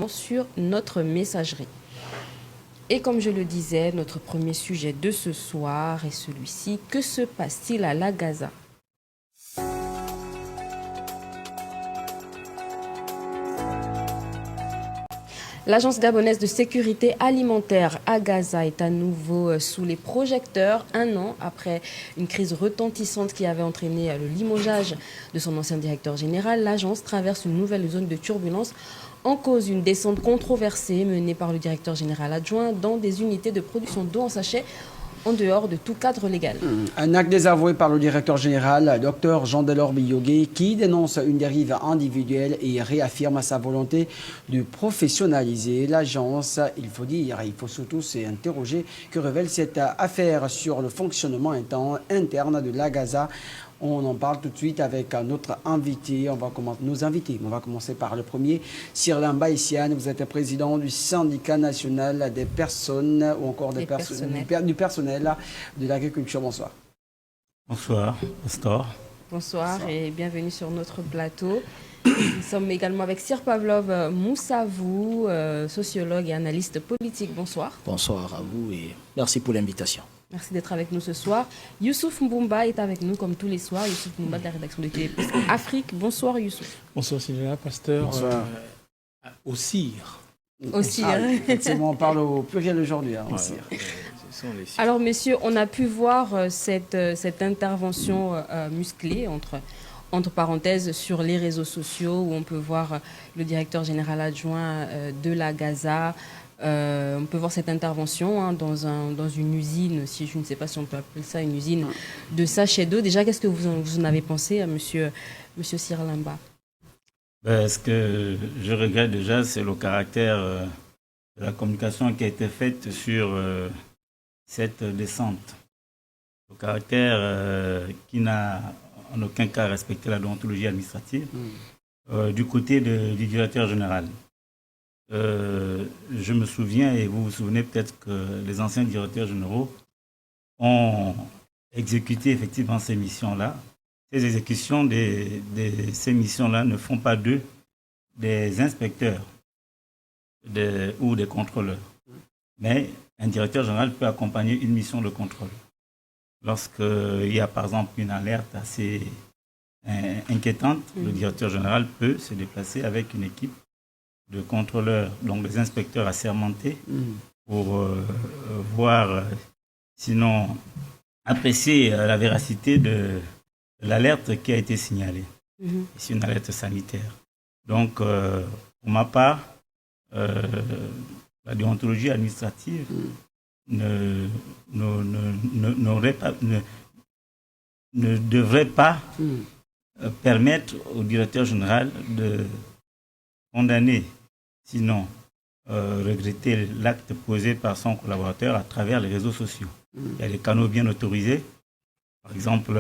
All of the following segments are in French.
sur notre messagerie. Et comme je le disais, notre premier sujet de ce soir est celui-ci. Que se passe-t-il à la Gaza ? L'agence gabonaise de sécurité alimentaire à Gaza est à nouveau sous les projecteurs, un an après une crise retentissante qui avait entraîné le limogeage de son ancien directeur général. L'agence traverse une nouvelle zone de turbulence. En cause, une descente controversée menée par le directeur général adjoint dans des unités de production d'eau en sachet en dehors de tout cadre légal. Un acte désavoué par le directeur général, Dr Jean-Delors Biyogué, qui dénonce une dérive individuelle et réaffirme sa volonté de professionnaliser l'agence. Il faut surtout s'interroger que révèle cette affaire sur le fonctionnement interne de la Gaza. On en parle tout de suite avec notre invité. On va commencer par le premier, Cyril Lamba. Vous êtes président du syndicat national des personnes ou encore du personnel de l'agriculture. Bonsoir. Bonsoir, Pastor. Bonsoir et bienvenue sur notre plateau. Nous sommes également avec Sir Pavlov Moussavou, sociologue et analyste politique. Bonsoir. Bonsoir à vous et merci pour l'invitation. Merci d'être avec nous ce soir. Youssouf Mboumba est avec nous comme tous les soirs. Youssouf Mboumba de la rédaction de TV Afrique. Bonsoir Youssouf. Bonsoir Sylvia, pasteur. Bonsoir. Au CIR. Au CIR. Effectivement, on parle au pluriel aujourd'hui. Au CIR. Alors messieurs, on a pu voir cette intervention musclée entre parenthèses sur les réseaux sociaux où on peut voir le directeur général adjoint de la Gaza. On peut voir cette intervention dans une usine, si je ne sais pas si on peut appeler ça une usine de sachets d'eau. Déjà, qu'est-ce que vous en avez pensé, monsieur Cyril Lamba ? Ce que je regrette déjà, c'est le caractère de la communication qui a été faite sur cette descente. Le caractère qui n'a en aucun cas respecté la déontologie administrative du côté du directeur général. Je me souviens, et vous vous souvenez peut-être que les anciens directeurs généraux ont exécuté effectivement ces missions-là. Ces exécutions de ces missions-là ne font pas d'eux des inspecteurs ou des contrôleurs. Mais un directeur général peut accompagner une mission de contrôle. Lorsqu'il y a par exemple une alerte assez inquiétante, le directeur général peut se déplacer avec une équipe de contrôleurs, donc des inspecteurs assermentés, pour voir, sinon apprécier la véracité de l'alerte qui a été signalée. C'est une alerte sanitaire. Donc, pour ma part, la déontologie administrative ne devrait pas permettre au directeur général de condamner, sinon regretter l'acte posé par son collaborateur à travers les réseaux sociaux. Il y a des canaux bien autorisés. Par exemple,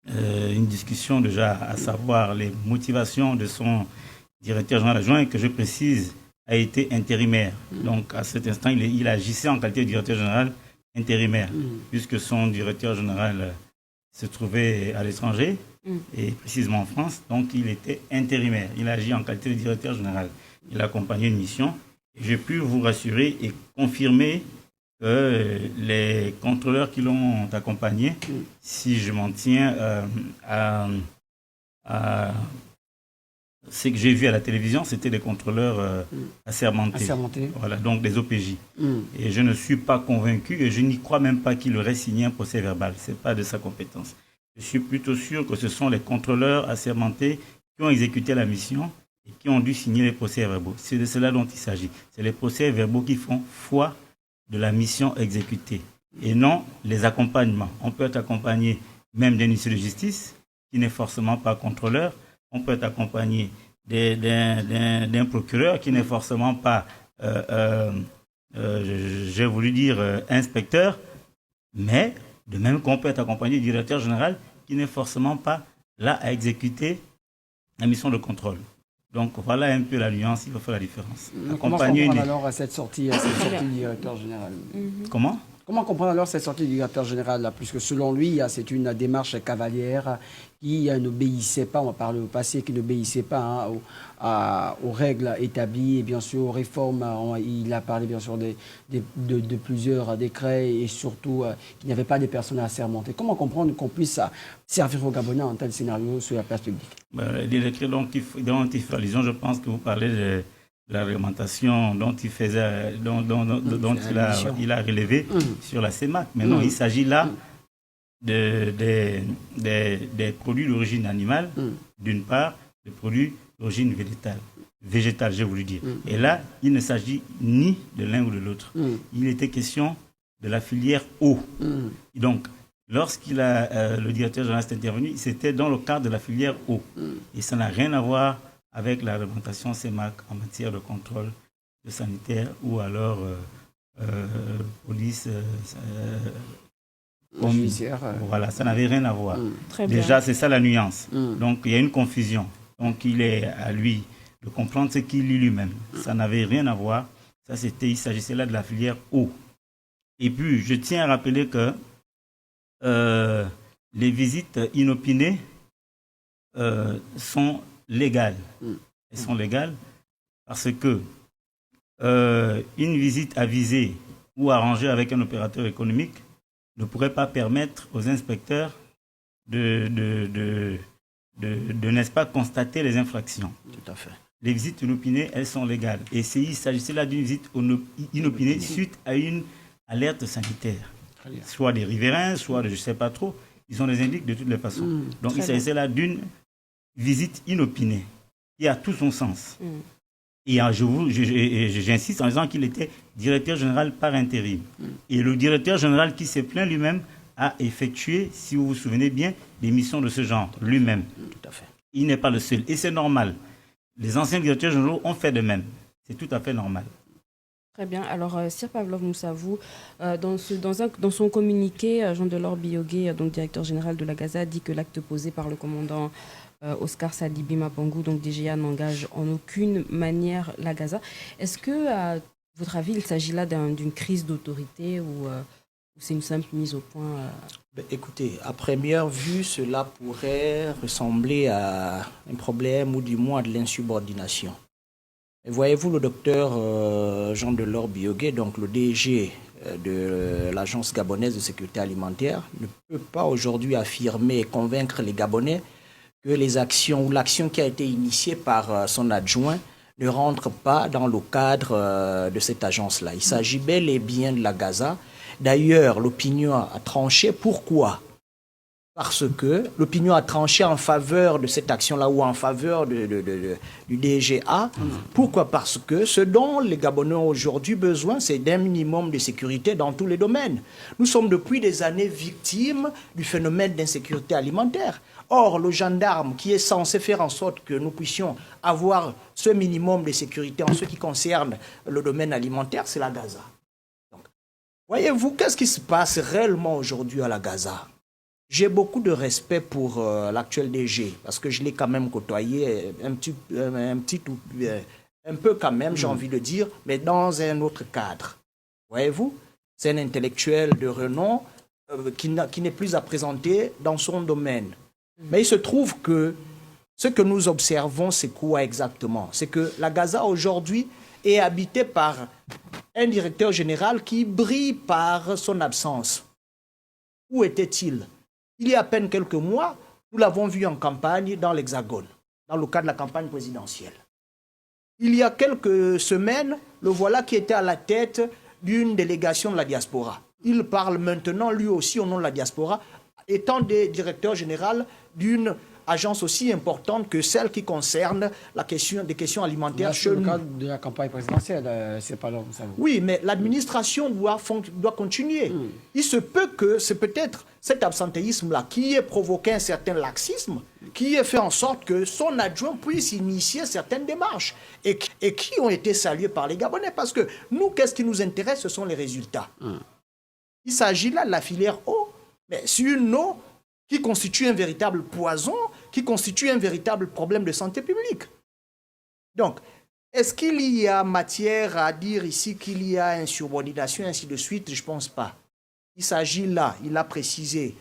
une discussion déjà à savoir les motivations de son directeur général adjoint, que je précise, a été intérimaire. Donc à cet instant, il agissait en qualité de directeur général intérimaire, puisque son directeur général se trouvait à l'étranger, et précisément en France, donc il était intérimaire. Il agit en qualité de directeur général. Il a accompagné une mission. Et j'ai pu vous rassurer et confirmer que les contrôleurs qui l'ont accompagné, si je m'en tiens à ce que j'ai vu à la télévision, c'était des contrôleurs assermentés. Voilà, donc des OPJ. Et je ne suis pas convaincu et je n'y crois même pas qu'il aurait signé un procès verbal. Ce n'est pas de sa compétence. Je suis plutôt sûr que ce sont les contrôleurs assermentés qui ont exécuté la mission et qui ont dû signer les procès verbaux. C'est de cela dont il s'agit. C'est les procès verbaux qui font foi de la mission exécutée et non les accompagnements. On peut être accompagné même d'un huissier de justice qui n'est forcément pas contrôleur. On peut être accompagné d'un procureur qui n'est forcément pas, j'ai voulu dire, inspecteur, mais de même qu'on peut être accompagné du directeur général qui n'est forcément pas là à exécuter la mission de contrôle. Donc voilà un peu la nuance, il faut faire la différence. Comment on alors à cette sortie du directeur général? Comment Comment comprendre alors cette sortie du directeur général là, puisque selon lui, c'est une démarche cavalière qui n'obéissait pas, on va parler au passé, qui n'obéissait pas aux règles établies et bien sûr aux réformes. Il a parlé bien sûr de plusieurs décrets et surtout qu'il n'y avait pas de personnes assermentées. Comment comprendre qu'on puisse servir aux Gabonais en tel scénario sur la place publique? Les décrets dont il fait allusion, je pense que vous parlez de la réglementation dont il a relevé sur la CEMAC. Maintenant, il s'agit là des produits d'origine animale, d'une part, des produits d'origine végétale, j'ai voulu dire. Et là, il ne s'agit ni de l'un ou de l'autre. Il était question de la filière eau. Donc, le directeur général s'est intervenu, c'était dans le cadre de la filière eau. Et ça n'a rien à voir avec la réglementation CEMAC en matière de contrôle sanitaire ou alors police. Voilà, ça n'avait rien à voir. Déjà, c'est ça la nuance. Donc, il y a une confusion. Donc, il est à lui de comprendre ce qu'il lit lui-même. Ça n'avait rien à voir. Il s'agissait là de la filière eau. Et puis, je tiens à rappeler que les visites inopinées sont légales. Elles sont légales parce que une visite avisée ou arrangée avec un opérateur économique ne pourrait pas permettre aux inspecteurs de n'est-ce pas, constater les infractions. Tout à fait. Les visites inopinées, elles sont légales. Et il s'agissait là d'une visite inopinée suite à une alerte sanitaire. Soit des riverains, soit de je ne sais pas trop. Ils ont les indiques de toutes les façons. Donc il s'agissait là d'une visite inopinée qui a tout son sens. Et j'insiste en disant qu'il était directeur général par intérim. Et le directeur général qui s'est plaint lui-même a effectué, si vous vous souvenez bien, des missions de ce genre, lui-même. Tout à fait. Il n'est pas le seul. Et c'est normal. Les anciens directeurs généraux ont fait de même. C'est tout à fait normal. Très bien. Alors, Sir Pavlov Moussavou, dans son communiqué, Jean Delors Biyogué, donc directeur général de la Gaza, dit que l'acte posé par le commandant Oscar Salibi Mapangou, donc DGA, n'engage en aucune manière la Gaza. Est-ce que, à votre avis, il s'agit là d'une crise d'autorité ou c'est une simple mise au point Écoutez, à première vue, cela pourrait ressembler à un problème ou du moins à de l'insubordination. Voyez-vous, le docteur Jean Delors Biyogué, donc le DG de l'Agence gabonaise de sécurité alimentaire, ne peut pas aujourd'hui affirmer et convaincre les Gabonais que les actions ou l'action qui a été initiée par son adjoint ne rentre pas dans le cadre de cette agence-là. Il s'agit bel et bien de la Gaza. D'ailleurs, l'opinion a tranché. Pourquoi ? Parce que l'opinion a tranché en faveur de cette action-là ou en faveur du DGA. Pourquoi ? Parce que ce dont les Gabonais ont aujourd'hui besoin, c'est d'un minimum de sécurité dans tous les domaines. Nous sommes depuis des années victimes du phénomène d'insécurité alimentaire. Or, le gendarme qui est censé faire en sorte que nous puissions avoir ce minimum de sécurité en ce qui concerne le domaine alimentaire, c'est la Gaza. Donc, voyez-vous, qu'est-ce qui se passe réellement aujourd'hui à la Gaza ? J'ai beaucoup de respect pour l'actuel DG, parce que je l'ai quand même côtoyé un peu quand même, j'ai envie de dire, mais dans un autre cadre. Voyez-vous, c'est un intellectuel de renom qui n'est plus à présenter dans son domaine. Mais il se trouve que ce que nous observons, c'est quoi exactement ? C'est que la Gaza aujourd'hui est habitée par un directeur général qui brille par son absence. Où était-il ? Il y a à peine quelques mois, nous l'avons vu en campagne dans l'Hexagone, dans le cadre de la campagne présidentielle. Il y a quelques semaines, le voilà qui était à la tête d'une délégation de la diaspora. Il parle maintenant, lui aussi, au nom de la diaspora, étant des directeurs généraux d'une agence aussi importante que celle qui concerne des questions alimentaires. C'est le cadre de la campagne présidentielle, c'est pas là. Oui, mais l'administration doit continuer. Il se peut que c'est peut-être cet absentéisme-là qui ait provoqué un certain laxisme, qui ait fait en sorte que son adjoint puisse initier certaines démarches et qui ont été saluées par les Gabonais. Parce que nous, qu'est-ce qui nous intéresse, ce sont les résultats. Il s'agit là de la filière eau, mais c'est une eau qui constitue un véritable poison, qui constitue un véritable problème de santé publique. Donc, est-ce qu'il y a matière à dire ici qu'il y a insubordination, ainsi de suite ? Je ne pense pas. Il s'agit là, il a précisé,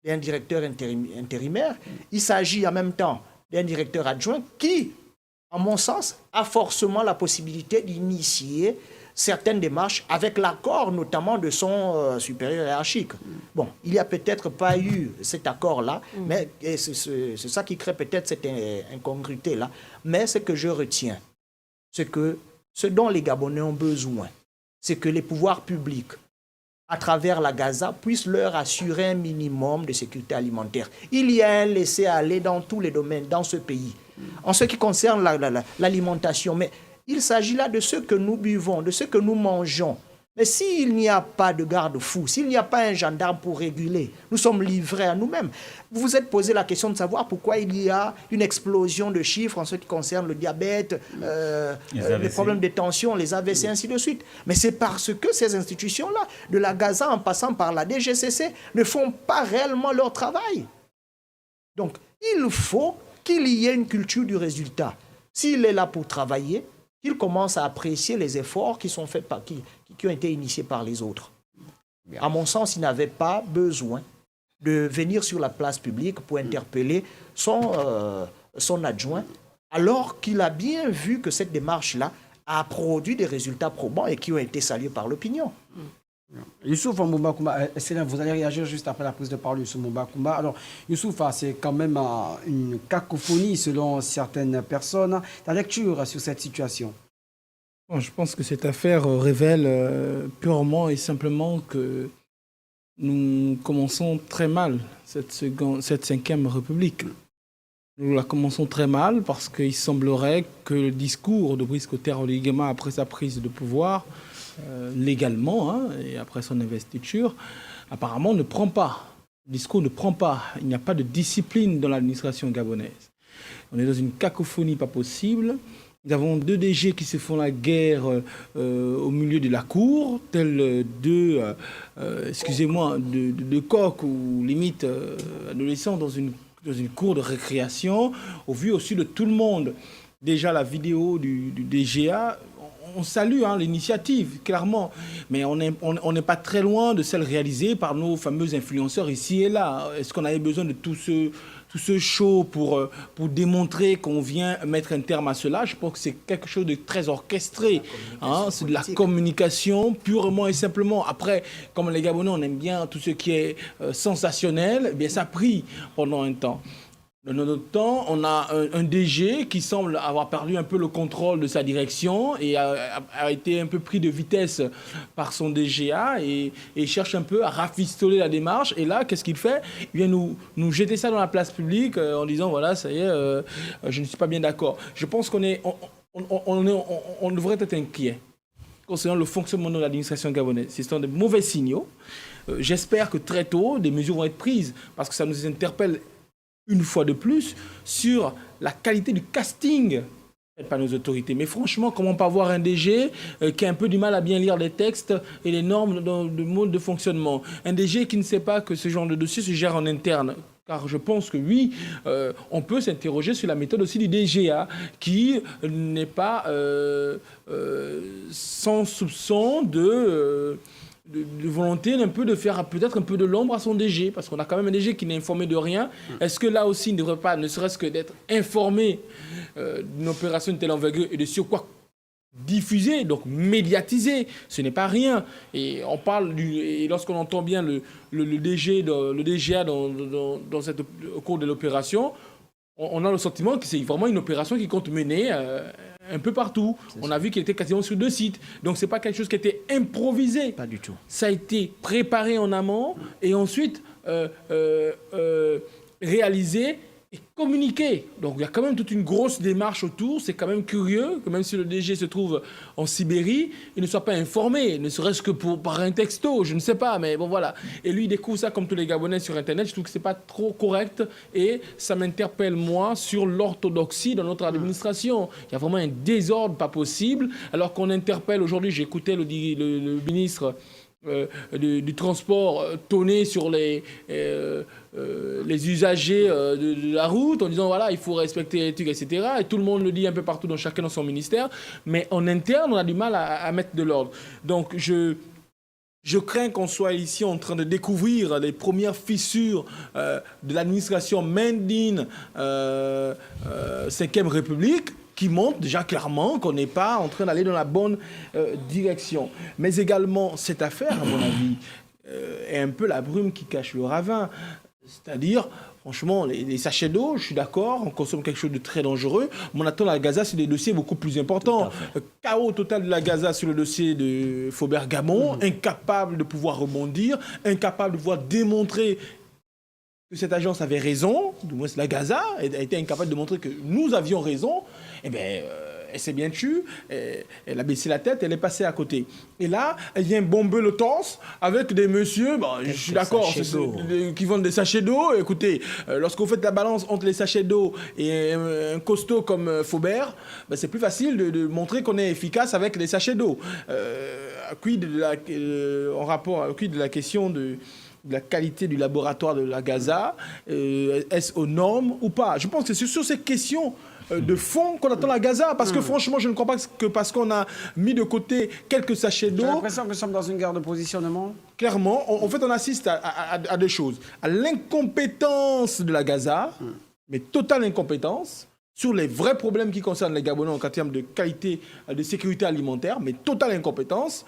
d'un directeur intérimaire. Il s'agit en même temps d'un directeur adjoint qui, à mon sens, a forcément la possibilité d'initier certaines démarches avec l'accord notamment de son supérieur hiérarchique. Bon, il n'y a peut-être pas eu cet accord-là, mais c'est ça qui crée peut-être cette incongruité-là. Mais ce que je retiens, c'est que ce dont les Gabonais ont besoin, c'est que les pouvoirs publics, à travers la Gaza, puissent leur assurer un minimum de sécurité alimentaire. Il y a un laisser-aller dans tous les domaines dans ce pays. En ce qui concerne l'alimentation, mais il s'agit là de ce que nous buvons, de ce que nous mangeons. Mais s'il n'y a pas de garde-fou, s'il n'y a pas un gendarme pour réguler, nous sommes livrés à nous-mêmes. Vous vous êtes posé la question de savoir pourquoi il y a une explosion de chiffres en ce qui concerne le diabète, les problèmes de tension, les AVC, ainsi de suite. Mais c'est parce que ces institutions-là, de la Gaza en passant par la DGCC, ne font pas réellement leur travail. Donc, il faut qu'il y ait une culture du résultat. S'il est là pour travailler, qu'il commence à apprécier les efforts qui sont faits qui ont été initiés par les autres. À mon sens, il n'avait pas besoin de venir sur la place publique pour interpeller son adjoint, alors qu'il a bien vu que cette démarche-là a produit des résultats probants et qui ont été salués par l'opinion. Youssouf Mouba Koumba, vous allez réagir juste après la prise de parole de Youssouf Mouba Koumba. Alors, Youssouf, c'est quand même une cacophonie selon certaines personnes. Ta lecture sur cette situation? Bon, je pense que cette affaire révèle purement et simplement que nous commençons très mal cette 5e République. Nous la commençons très mal parce qu'il semblerait que le discours de Brice Oligui-Nguema après sa prise de pouvoir, légalement, et après son investiture, apparemment ne prend pas. Le discours ne prend pas. Il n'y a pas de discipline dans l'administration gabonaise. On est dans une cacophonie pas possible. Nous avons 2 DG qui se font la guerre au milieu de la cour, tels deux, deux coqs ou limite adolescents dans une cour de récréation, au vu aussi de tout le monde. Déjà la vidéo du DGA, on salue l'initiative, clairement, mais on n'est pas très loin de celle réalisée par nos fameux influenceurs ici et là. Est-ce qu'on avait besoin de tout ce show pour démontrer qu'on vient mettre un terme à cela? Je pense que c'est quelque chose de très orchestré. C'est de la communication purement et simplement. Après, comme les Gabonais, on aime bien tout ce qui est sensationnel, eh bien ça prie pendant un temps. Dans notre temps, on a un DG qui semble avoir perdu un peu le contrôle de sa direction et a été un peu pris de vitesse par son DGA et cherche un peu à rafistoler la démarche. Et là, qu'est-ce qu'il fait? Il vient nous jeter ça dans la place publique en disant, voilà, ça y est, je ne suis pas bien d'accord. Je pense qu'on devrait être inquiet concernant le fonctionnement de l'administration gabonaise. Ce sont de mauvais signaux. J'espère que très tôt, des mesures vont être prises parce que ça nous interpelle une fois de plus, sur la qualité du casting par nos autorités. Mais franchement, comment pas voir un DG qui a un peu du mal à bien lire les textes et les normes de mode de fonctionnement? Un DG qui ne sait pas que ce genre de dossier se gère en interne. Car je pense que oui, on peut s'interroger sur la méthode aussi du DGA, qui n'est pas sans soupçon de volonté un peu de faire peut-être un peu de l'ombre à son DG, parce qu'on a quand même un DG qui n'est informé de rien. Est-ce que là aussi, il ne devrait pas, ne serait-ce que d'être informé d'une opération de telle envergure et de sur quoi diffuser, donc médiatiser, ce n'est pas rien. Et on parle et lorsqu'on entend bien le DGA au cours de l'opération, on a le sentiment que c'est vraiment une opération qui compte mener un peu partout. On a vu qu'il était quasiment sur 2 sites. Donc, ce n'est pas quelque chose qui a été improvisé. Pas du tout. Ça a été préparé en amont et ensuite réalisé et communiqué. Donc, il y a quand même toute une grosse démarche autour. C'est quand même curieux que même si le DG se trouve en Sibérie, il ne soit pas informé, ne serait-ce que par un texto, je ne sais pas, mais bon, voilà. Et lui, il découvre ça comme tous les Gabonais sur Internet. Je trouve que ce n'est pas trop correct et ça m'interpelle, moi, sur l'orthodoxie dans notre administration. Il y a vraiment un désordre pas possible, alors qu'on interpelle aujourd'hui, j'écoutais le ministre du transport tonner sur les usagers de la route en disant voilà, il faut respecter les trucs, etc. Et tout le monde le dit un peu partout, chacun dans son ministère. Mais en interne, on a du mal à mettre de l'ordre. Donc Je crains qu'on soit ici en train de découvrir les premières fissures de l'administration Mendine 5e République, qui montre déjà clairement qu'on n'est pas en train d'aller dans la bonne direction. Mais également, cette affaire, à mon avis, est un peu la brume qui cache le ravin. C'est-à-dire, franchement, les sachets d'eau, je suis d'accord, on consomme quelque chose de très dangereux, mais on attend la Gaza sur des dossiers beaucoup plus importants. Chaos total de la Gaza sur le dossier de Faubert-Gamon, incapable de pouvoir rebondir, incapable de pouvoir démontrer que cette agence avait raison, du moins la Gaza a été incapable de montrer que nous avions raison. Eh bien, elle s'est bien tue, elle a baissé la tête, elle est passée à côté. Et là, elle vient bomber le torse avec des messieurs, je suis d'accord, qui vendent des sachets d'eau. Écoutez, lorsque vous faites la balance entre les sachets d'eau et un costaud comme Faubert, c'est plus facile de montrer qu'on est efficace avec les sachets d'eau. En rapport à de la question de la qualité du laboratoire de la Gaza, est-ce aux normes ou pas? Je pense que c'est sur ces questions de fond qu'on attend la Gaza, parce que franchement, je ne crois pas que parce qu'on a mis de côté quelques sachets d'eau... J'ai l'impression que nous sommes dans une guerre de positionnement. Clairement, en fait, on assiste à deux choses. À l'incompétence de la Gaza, mais totale incompétence, sur les vrais problèmes qui concernent les Gabonais en termes de qualité, de sécurité alimentaire, mais totale incompétence,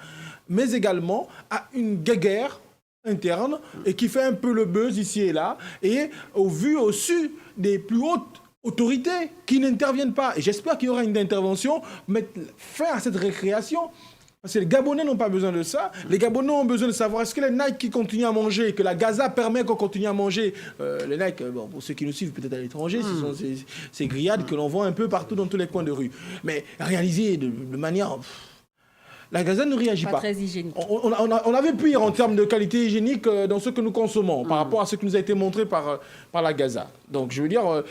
mais également à une guerre interne et qui fait un peu le buzz ici et là, et au su des plus hautes autorités qui n'interviennent pas. Et j'espère qu'il y aura une intervention, mettre fin à cette récréation. Parce que les Gabonais n'ont pas besoin de ça. Les Gabonais ont besoin de savoir est-ce que les Nike qui continuent à manger, que la Gaza permet qu'on continue à manger. Les Nike, pour ceux qui nous suivent peut-être à l'étranger, ce sont ces grillades que l'on voit un peu partout dans tous les coins de rue. Mais réalisées de manière... La Gaza ne réagit pas. Très hygiénique. On avait pire en termes de qualité hygiénique dans ce que nous consommons par rapport à ce qui nous a été montré par la Gaza. Donc je veux dire,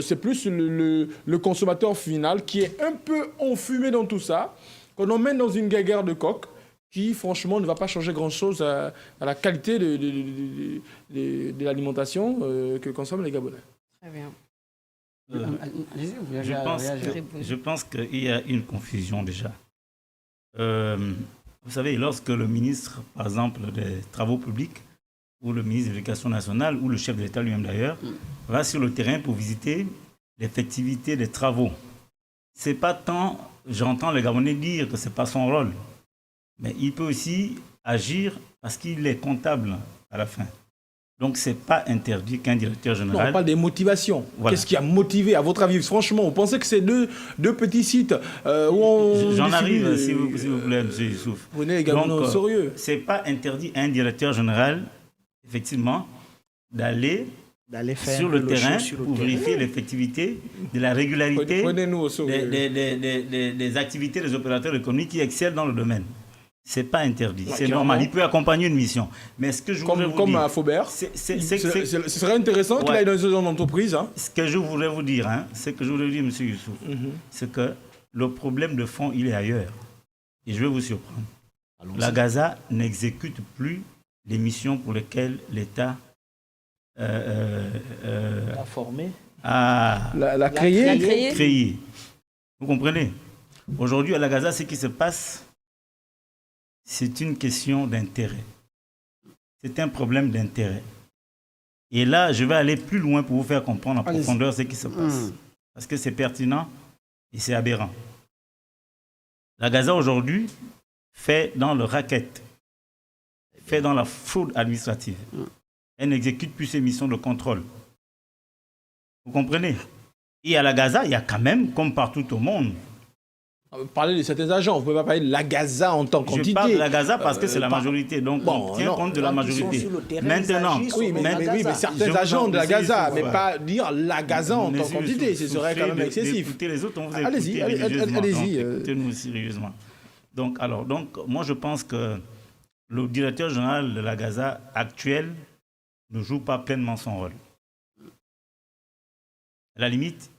c'est plus le consommateur final qui est un peu enfumé dans tout ça, qu'on emmène dans une guerre de coq qui, franchement, ne va pas changer grand-chose à la qualité de l'alimentation que consomment les Gabonais. Très bien. Je pense qu'il y a une confusion déjà. Vous savez, lorsque le ministre, par exemple, des Travaux publics, ou le ministre de l'Éducation nationale, ou le chef de l'État lui-même d'ailleurs, va sur le terrain pour visiter l'effectivité des travaux, c'est pas tant, j'entends les Gabonais dire que c'est pas son rôle, mais il peut aussi agir parce qu'il est comptable à la fin. Donc, ce n'est pas interdit qu'un directeur général... Non, on parle des motivations. Voilà. Qu'est-ce qui a motivé, à votre avis? Franchement, vous pensez que c'est deux petits sites où on... J'en arrive, si vous voulez, M. Youssouf. Vous venez également au sérieux. Ce n'est pas interdit à un directeur général, effectivement, d'aller sur le terrain pour vérifier l'effectivité de la régularité des activités des opérateurs économiques qui excellent dans le domaine. Ce n'est pas interdit, c'est normal. Il peut accompagner une mission. Mais ce que je voudrais vous dire... Comme à Faubert, ce serait intéressant qu'il aille dans une entreprise. Ce que je voudrais vous dire, M. Youssouf, c'est que le problème de fond, il est ailleurs. Et je vais vous surprendre. La Gaza n'exécute plus les missions pour lesquelles l'État a formé, l'a créé. Vous comprenez? Aujourd'hui, à la Gaza, ce qui se passe... c'est une question d'intérêt. C'est un problème d'intérêt. Et là, je vais aller plus loin pour vous faire comprendre en profondeur ce qui se passe. Parce que c'est pertinent et c'est aberrant. La Gaza aujourd'hui fait dans le racket, fait dans la fraude administrative. Elle n'exécute plus ses missions de contrôle. Vous comprenez? Et à la Gaza, il y a quand même, comme partout au monde, parler de certains agents, vous ne pouvez pas parler de la Gaza en tant qu'entité. Je parle de la Gaza parce que c'est la majorité, donc on tient compte de la majorité. Maintenant, mais certains agents de la Gaza, mais pas dire la Gaza en tant qu'entité, ce serait quand même excessif. Écoutez les autres, on vous allez-y. Écoutez-nous sérieusement. Donc, moi je pense que le directeur général de la Gaza actuel ne joue pas pleinement son rôle. À la limite,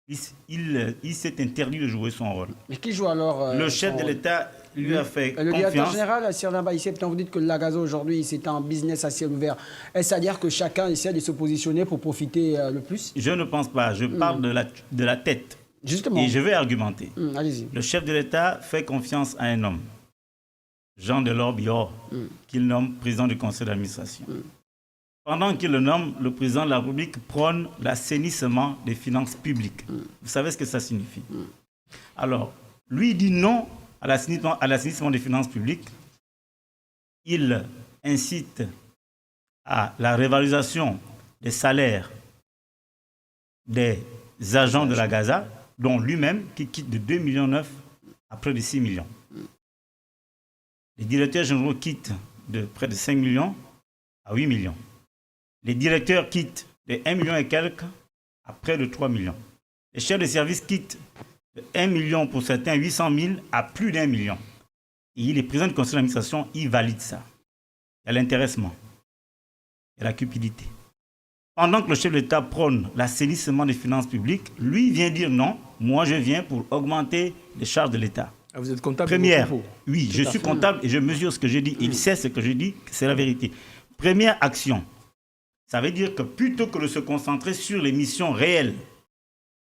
il s'est interdit de jouer son rôle. Mais qui joue alors le chef de l'État lui a fait confiance. Le directeur général, Sirna Baïsé, vous dites que la Gaza aujourd'hui, c'est un business à ciel ouvert. Est-ce à dire que chacun essaie de se positionner pour profiter le plus? Je ne pense pas. Je parle de la tête. Justement. Et je vais argumenter. Allez-y. Le chef de l'État fait confiance à un homme. Jean Delors Biyor, qu'il nomme président du conseil d'administration. Pendant qu'il le nomme, le président de la République prône l'assainissement des finances publiques. Vous savez ce que ça signifie? Alors, lui dit non à l'assainissement des finances publiques. Il incite à la révalorisation des salaires des agents de la Gaza, dont lui-même, qui quitte de 2,9 millions à près de 6 millions. Les directeurs généraux quittent de près de 5 millions à 8 millions. Les directeurs quittent de 1 million et quelques à près de 3 millions. Les chefs de service quittent de 1 million pour certains, 800 000 à plus d'1 million. Et il est président du conseil d'administration, il valide ça. Il y a l'intéressement, il y a la cupidité. Pendant que le chef de l'État prône l'assainissement des finances publiques, lui vient dire non, moi je viens pour augmenter les charges de l'État. Ah, vous êtes comptable? Première, oui, je suis comptable et je mesure ce que je dis. Il sait ce que je dis, c'est la vérité. Première action, ça veut dire que plutôt que de se concentrer sur les missions réelles,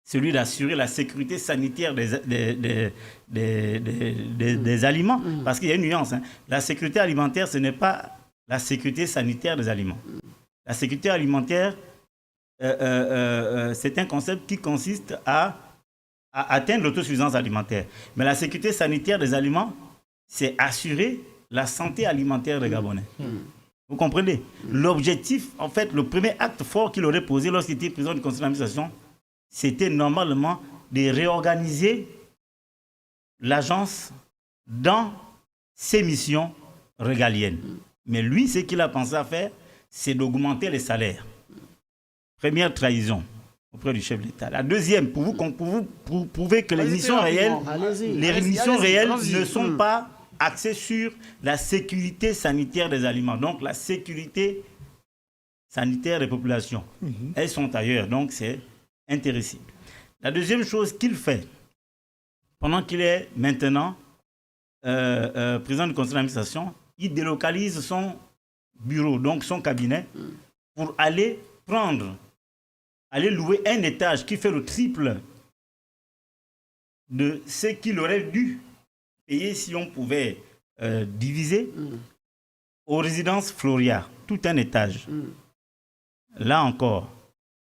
celui d'assurer la sécurité sanitaire des aliments, parce qu'il y a une nuance. Hein. La sécurité alimentaire, ce n'est pas la sécurité sanitaire des aliments. La sécurité alimentaire, c'est un concept qui consiste à atteindre l'autosuffisance alimentaire. Mais la sécurité sanitaire des aliments, c'est assurer la santé alimentaire des Gabonais. Vous comprenez? L'objectif, en fait, le premier acte fort qu'il aurait posé lorsqu'il était président du conseil d'administration, c'était normalement de réorganiser l'agence dans ses missions régaliennes. Mais lui, ce qu'il a pensé à faire, c'est d'augmenter les salaires. Première trahison auprès du chef de l'État. La deuxième, pour vous prouver que les missions réelles, ne sont pas axées sur la sécurité sanitaire des aliments. Donc la sécurité sanitaire des populations. Elles sont ailleurs, donc c'est intéressant. La deuxième chose qu'il fait, pendant qu'il est maintenant président du conseil d'administration, il délocalise son bureau, donc son cabinet, pour aller louer un étage qui fait le triple de ce qu'il aurait dû payer si on pouvait diviser aux résidences Floria, tout un étage. Là encore,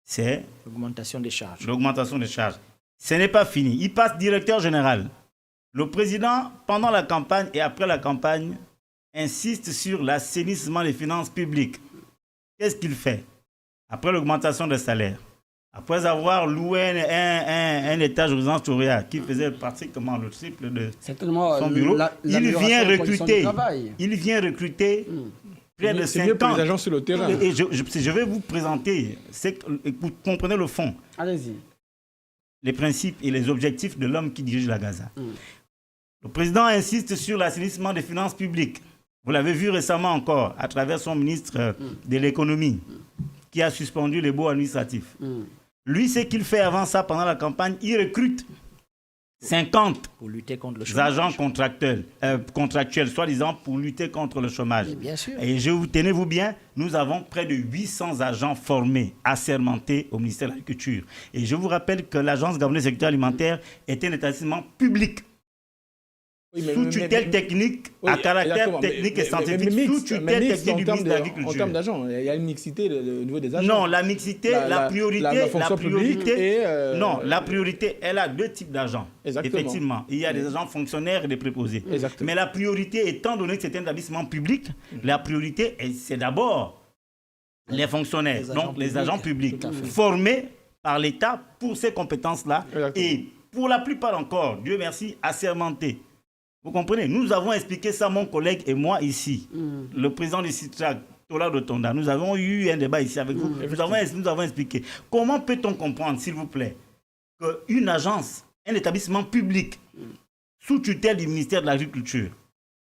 c'est l'augmentation des charges. L'augmentation des charges. Ce n'est pas fini. Il passe directeur général. Le président, pendant la campagne et après la campagne, insiste sur l'assainissement des finances publiques. Qu'est-ce qu'il fait? Après l'augmentation des salaires, après avoir loué un étage aux résidences Floria qui faisait pratiquement le triple de son bureau, il vient recruter près de 50. C'est mieux pour les agents sur le terrain. Et je vais vous présenter, vous comprenez le fond. Allez-y. Les principes et les objectifs de l'homme qui dirige la Gaza. Le président insiste sur l'assainissement des finances publiques. Vous l'avez vu récemment encore, à travers son ministre de l'économie, qui a suspendu les baux administratifs. Lui, ce qu'il fait avant ça, pendant la campagne, il recrute 50 pour lutter contre le chômage. Agents contractuels, soi-disant pour lutter contre le chômage. Et bien sûr. Et tenez-vous bien, nous avons près de 800 agents formés, assermentés au ministère de l'Agriculture. Et je vous rappelle que l'Agence gabonaise de sécurité alimentaire est un établissement public. Sous tutelle technique, à caractère technique et scientifique, sous tutelle technique du ministre de l'Agriculture. En termes d'agents, il y a une mixité au niveau des agents. Non, la mixité, la priorité, elle a deux types d'agents. Effectivement, il y a des agents fonctionnaires et des préposés. Exactement. Mais la priorité, étant donné que c'est un établissement public, la priorité, c'est d'abord les fonctionnaires, donc les agents publics, formés par l'État pour ces compétences-là. Et pour la plupart encore, Dieu merci, assermentés. Vous comprenez? Nous avons expliqué ça, mon collègue et moi ici, le président du CITRAC, Tola Rotonda. Nous avons eu un débat ici avec vous. Nous avons expliqué. Comment peut-on comprendre, s'il vous plaît, qu'une agence, un établissement public, sous tutelle du ministère de l'Agriculture,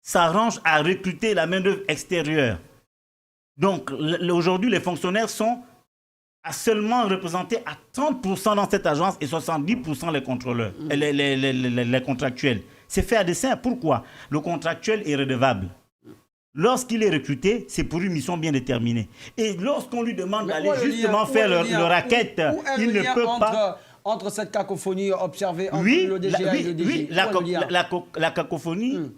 s'arrange à recruter la main-d'œuvre extérieure? Donc, aujourd'hui, les fonctionnaires sont seulement représentés à 30% dans cette agence et 70% les contrôleurs, les contractuels. C'est fait à dessein. Pourquoi? Le contractuel est redevable. Lorsqu'il est recruté, c'est pour une mission bien déterminée. Et lorsqu'on lui demande d'aller justement faire le racket, il ne peut pas... Entre cette cacophonie observée entre le DGA et le DG. Oui, la cacophonie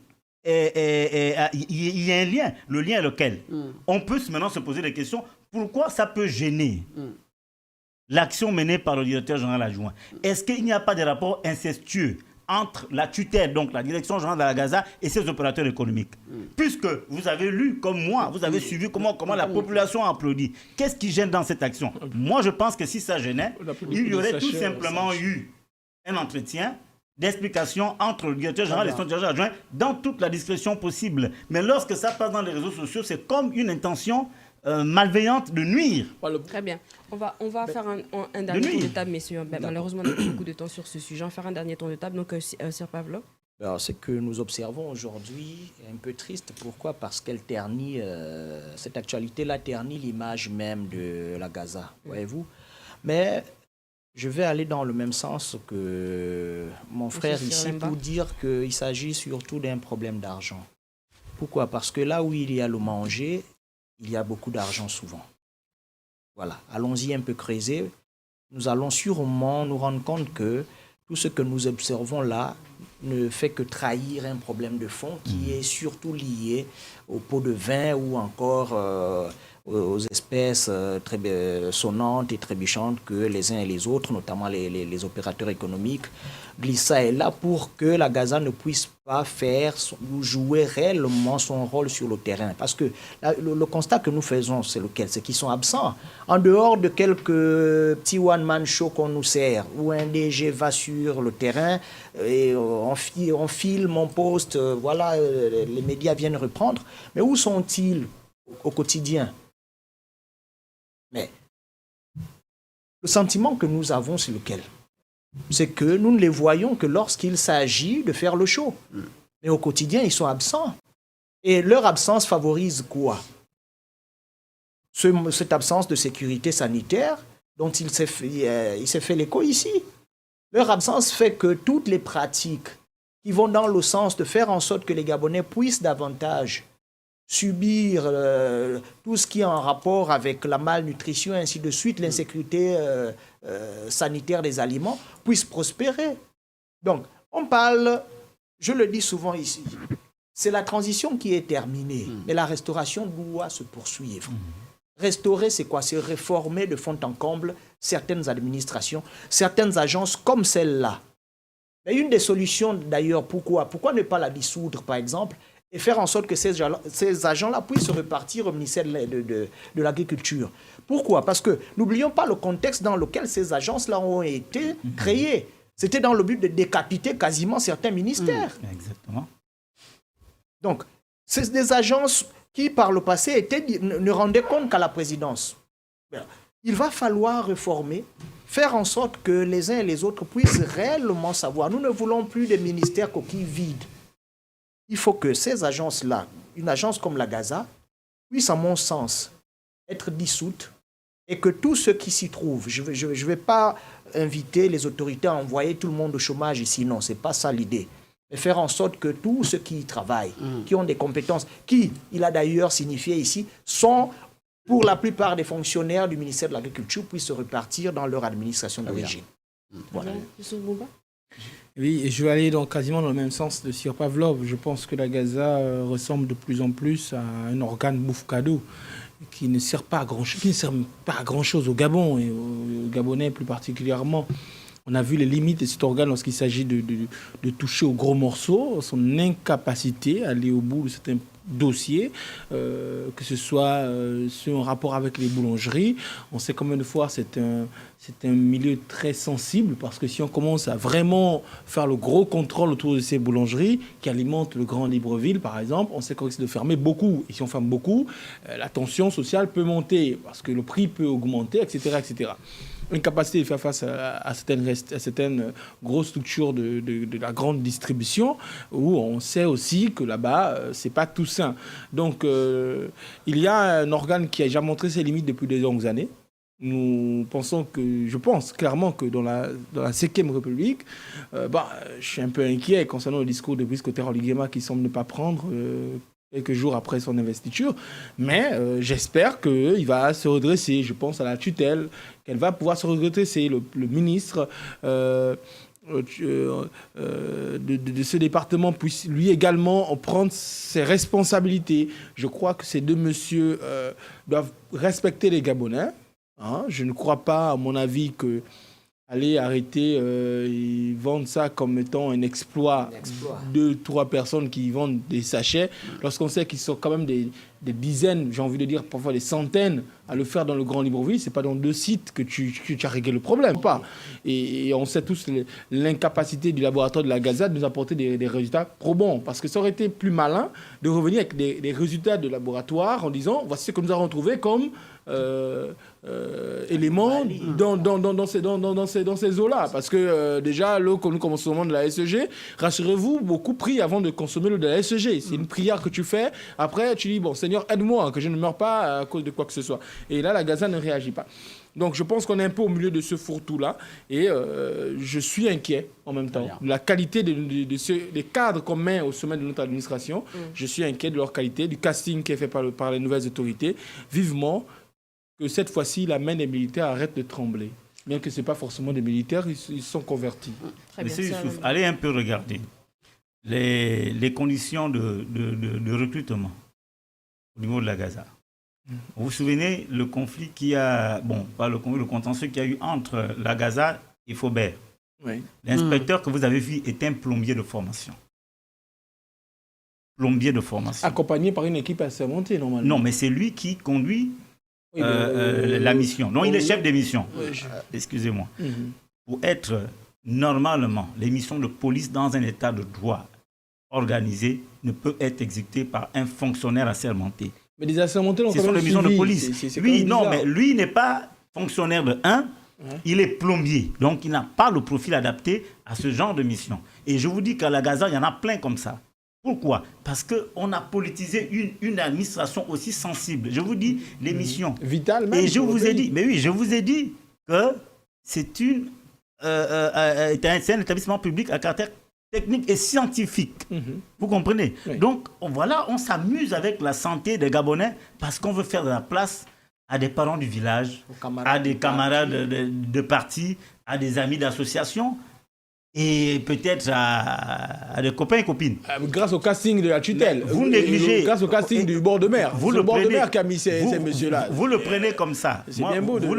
il y a un lien. Le lien est lequel? On peut maintenant se poser des questions. Pourquoi ça peut gêner l'action menée par le directeur général adjoint? Est-ce qu'il n'y a pas de rapport incestueux entre la tutelle, donc la direction générale de la Gaza, et ses opérateurs économiques? Puisque vous avez lu, comme moi, vous avez suivi comment la population a applaudi. Qu'est-ce qui gêne dans cette action? Moi, je pense que si ça gênait, il y aurait tout simplement eu un entretien d'explication entre le directeur général et son directeur adjoint dans toute la discrétion possible. Mais lorsque ça passe dans les réseaux sociaux, c'est comme une intention malveillante de nuire. Très bien. On va faire un dernier tour de table, messieurs. Malheureusement, on n'a pas beaucoup de temps sur ce sujet. On va faire un dernier tour de table. Donc, Sir Pavlov. Alors, ce que nous observons aujourd'hui est un peu triste. Pourquoi? Parce qu'elle ternit, cette actualité-là ternit l'image même de la Gaza, voyez-vous. Mais je vais aller dans le même sens que mon frère ici pour dire qu'il s'agit surtout d'un problème d'argent. Pourquoi? Parce que là où il y a le manger, il y a beaucoup d'argent souvent. Voilà, allons-y un peu creuser. Nous allons sûrement nous rendre compte que tout ce que nous observons là ne fait que trahir un problème de fond qui est surtout lié aux pots de vin ou encore aux espèces très sonnantes et trébuchantes que les uns et les autres, notamment les opérateurs économiques, glissent ça et là pour que la Gaza ne puisse pas faire ou jouer réellement son rôle sur le terrain. Parce que le constat que nous faisons, c'est lequel? C'est qu'ils sont absents. En dehors de quelques petits one-man show qu'on nous sert, où un DG va sur le terrain et on filme, on poste, voilà, les médias viennent reprendre. Mais où sont-ils au quotidien? Mais le sentiment que nous avons, c'est lequel? C'est que nous ne les voyons que lorsqu'il s'agit de faire le show. Mais au quotidien, ils sont absents. Et leur absence favorise quoi? Cette absence de sécurité sanitaire dont il s'est fait l'écho ici. Leur absence fait que toutes les pratiques qui vont dans le sens de faire en sorte que les Gabonais puissent davantage subir tout ce qui est en rapport avec la malnutrition, ainsi de suite, l'insécurité sanitaire des aliments, puissent prospérer. Donc, on parle, je le dis souvent ici, c'est la transition qui est terminée, mais la restauration doit se poursuivre. Restaurer, c'est quoi? C'est réformer de fond en comble certaines administrations, certaines agences comme celle-là. Mais une des solutions, d'ailleurs, pourquoi ne pas la dissoudre, par exemple, et faire en sorte que ces agents-là puissent repartir au ministère de l'Agriculture. Pourquoi? Parce que n'oublions pas le contexte dans lequel ces agences-là ont été créées. C'était dans le but de décapiter quasiment certains ministères. Exactement. Donc, c'est des agences qui, par le passé, ne rendaient compte qu'à la présidence. Il va falloir réformer, faire en sorte que les uns et les autres puissent réellement savoir. Nous ne voulons plus des ministères coquilles vides. Il faut que ces agences-là, une agence comme la Gaza, puisse, à mon sens, être dissoute et que tous ceux qui s'y trouvent, je ne vais pas inviter les autorités à envoyer tout le monde au chômage ici, non, ce n'est pas ça l'idée. Mais faire en sorte que tous ceux qui y travaillent, qui ont des compétences, qui, il a d'ailleurs signifié ici, sont pour la plupart des fonctionnaires du ministère de l'Agriculture, puissent se repartir dans leur administration d'origine. Voilà. Oui, et je vais aller quasiment dans le même sens de Sir Pavlov. Je pense que la Gaza ressemble de plus en plus à un organe bouffe-cadeau qui ne sert pas à grand-chose au Gabon et aux Gabonais plus particulièrement. On a vu les limites de cet organe lorsqu'il s'agit de toucher aux gros morceaux, son incapacité à aller au bout de certains dossiers, que ce soit en rapport avec les boulangeries. On sait combien de fois c'est un milieu très sensible, parce que si on commence à vraiment faire le gros contrôle autour de ces boulangeries qui alimentent le Grand Libreville, par exemple, on sait qu'on risque de fermer beaucoup. Et si on ferme beaucoup, la tension sociale peut monter, parce que le prix peut augmenter, etc., etc. Incapacité de faire face à certaines grosses structures de la grande distribution, où on sait aussi que là-bas, c'est pas tout sain. Donc, il y a un organe qui a déjà montré ses limites depuis de longues années. Je pense clairement que dans la 5e République, je suis un peu inquiet concernant le discours de Brice Cotero-Liguema qui semble ne pas prendre quelques jours après son investiture, mais j'espère qu'il va se redresser. Je pense à la tutelle, qu'elle va pouvoir se redresser. Le ministre de ce département puisse lui également prendre ses responsabilités. Je crois que ces deux messieurs doivent respecter les Gabonais. Hein. Je ne crois pas, à mon avis, que aller arrêter et vendre ça comme étant un exploit. 2-3 personnes qui vendent des sachets, lorsqu'on sait qu'ils sont quand même des dizaines, j'ai envie de dire parfois des centaines, à le faire dans le Grand Libreville. C'est pas dans 2 sites que tu as réglé le problème. Pas. Et on sait tous l'incapacité du laboratoire de la Gaza de nous apporter des résultats probants. Parce que ça aurait été plus malin de revenir avec des résultats de laboratoire en disant voici ce que nous avons trouvé comme éléments dans ces eaux-là. Parce que déjà, l'eau que nous consommons de la SEG, rassurez-vous, beaucoup prient avant de consommer l'eau de la SEG. C'est une prière que tu fais. Après, tu dis, bon, Seigneur, aide-moi, que je ne meure pas à cause de quoi que ce soit. Et là, la Gaza ne réagit pas. Donc, je pense qu'on est un peu au milieu de ce fourre-tout-là. Et je suis inquiet, en même temps, de la qualité des cadres qu'on met au sommet de notre administration. Je suis inquiet de leur qualité, du casting qui est fait par les nouvelles autorités. Vivement que cette fois-ci, la main des militaires arrête de trembler. Bien que ce n'est pas forcément des militaires, ils sont convertis. Monsieur Youssouf, allez un peu regarder les conditions de recrutement au niveau de la Gaza. Vous vous souvenez le conflit qui a, bon, pas le conflit, le contentieux qu'il y a eu entre la Gaza et Faubert. Oui. L'inspecteur que vous avez vu est un plombier de formation. Plombier de formation. Accompagné par une équipe assermentée, normalement. Non, mais c'est lui qui conduit la mission. Non, il est chef des missions. Excusez-moi. Pour être normalement, les missions de police dans un état de droit organisé ne peuvent être exécutées par un fonctionnaire assermenté. Mais des assermentés ont ce sont les missions de police. Oui, non, mais lui n'est pas fonctionnaire de 1, il est plombier. Donc, il n'a pas le profil adapté à ce genre de mission. Et je vous dis qu'à la Gaza, il y en a plein comme ça. Pourquoi? Parce qu'on a politisé une administration aussi sensible. Je vous dis, les missions. Vitale même. Et je vous ai dit, mais oui, je vous ai dit que c'est un établissement public à caractère technique et scientifique. Vous comprenez? Oui. Donc, voilà, on s'amuse avec la santé des Gabonais parce qu'on veut faire de la place à des parents du village, à des camarades de parti, à des amis d'association. Et peut-être à des copains et copines. Grâce au casting de la tutelle. Vous négligez. Grâce au casting du bord de mer. C'est le bord de mer qui a mis ces messieurs-là. Vous le prenez comme ça. C'est bien beau. Vous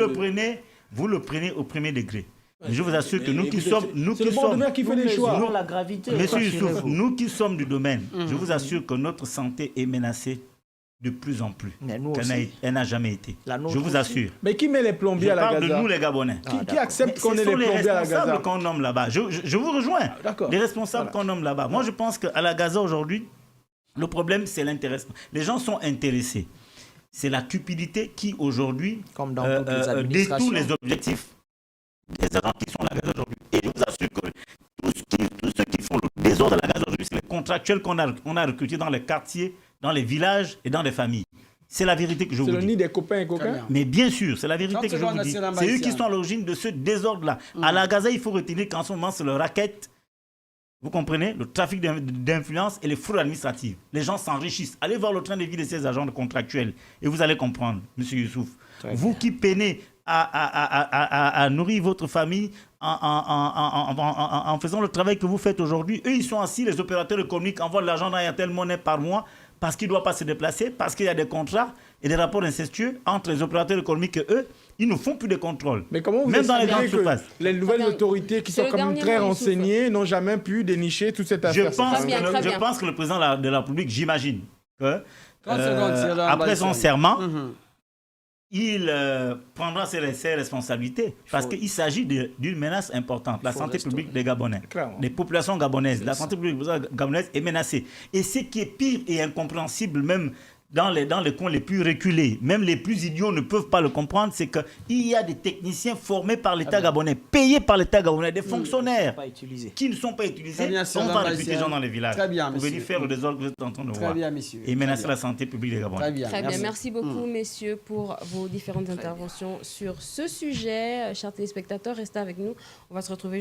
le prenez au premier degré. Je vous assure que nous qui sommes... C'est le bord de mer qui fait les choix. La gravité. Monsieur Youssouf, nous qui sommes du domaine, je vous assure que notre santé est menacée de plus en plus. Elle n'a jamais été. Je vous assure. Mais qui met les plombiers à la Gaza? Je parle de nous les Gabonais. Qui accepte qu'on ait les plombiers à la Gaza? Ce sont les responsables qu'on nomme là-bas. Je vous rejoins. Les responsables qu'on nomme là-bas. Moi, je pense qu'à la Gaza aujourd'hui, le problème, c'est l'intéressement. Les gens sont intéressés. C'est la cupidité qui, aujourd'hui, détourne les objectifs des gens qui sont à la Gaza aujourd'hui. Et je vous assure que tous ceux qui font le désordre à la Gaza aujourd'hui, c'est les contractuels qu'on a recrutés dans les quartiers, dans les villages et dans les familles. C'est la vérité que je vous dis. C'est le nid des copains et coquins. Mais bien sûr, c'est la vérité que je vous dis. C'est eux qui sont à l'origine de ce désordre-là. À la Gaza, il faut retenir qu'en ce moment, c'est le racket, vous comprenez, le trafic d'influence et les fraudes administratives. Les gens s'enrichissent. Allez voir le train de vie de ces agents contractuels et vous allez comprendre, M. Youssouf. Vous qui peinez à nourrir votre famille en faisant le travail que vous faites aujourd'hui, eux, ils sont assis, les opérateurs économiques envoient de l'argent dans Airtel Money par mois parce qu'ils ne doivent pas se déplacer, parce qu'il y a des contrats et des rapports incestueux entre les opérateurs économiques et eux. Ils ne font plus de contrôle. Mais comment vous même dans les grandes expliquez surfaces. Les nouvelles autorités qui sont quand même très renseignées n'ont jamais pu dénicher toute cette affaire? Je pense que le président de la République, j'imagine que après son serment, il prendra ses responsabilités parce qu'il s'agit d'une menace importante. La santé publique des Gabonais, des populations gabonaises, la santé publique gabonaise est menacée. Et ce qui est pire et incompréhensible même dans les coins les plus reculés, même les plus idiots ne peuvent pas le comprendre, c'est qu'il y a des techniciens formés par l'État gabonais, payés par l'État gabonais, des fonctionnaires qui ne sont pas utilisés. On va recruter des gens dans les villages pour venir faire le désordre que vous êtes en train de voir et menacer la santé publique des Gabonais. Très bien. Merci beaucoup, messieurs, pour vos différentes interventions sur ce sujet. Chers téléspectateurs, restez avec nous. On va se retrouver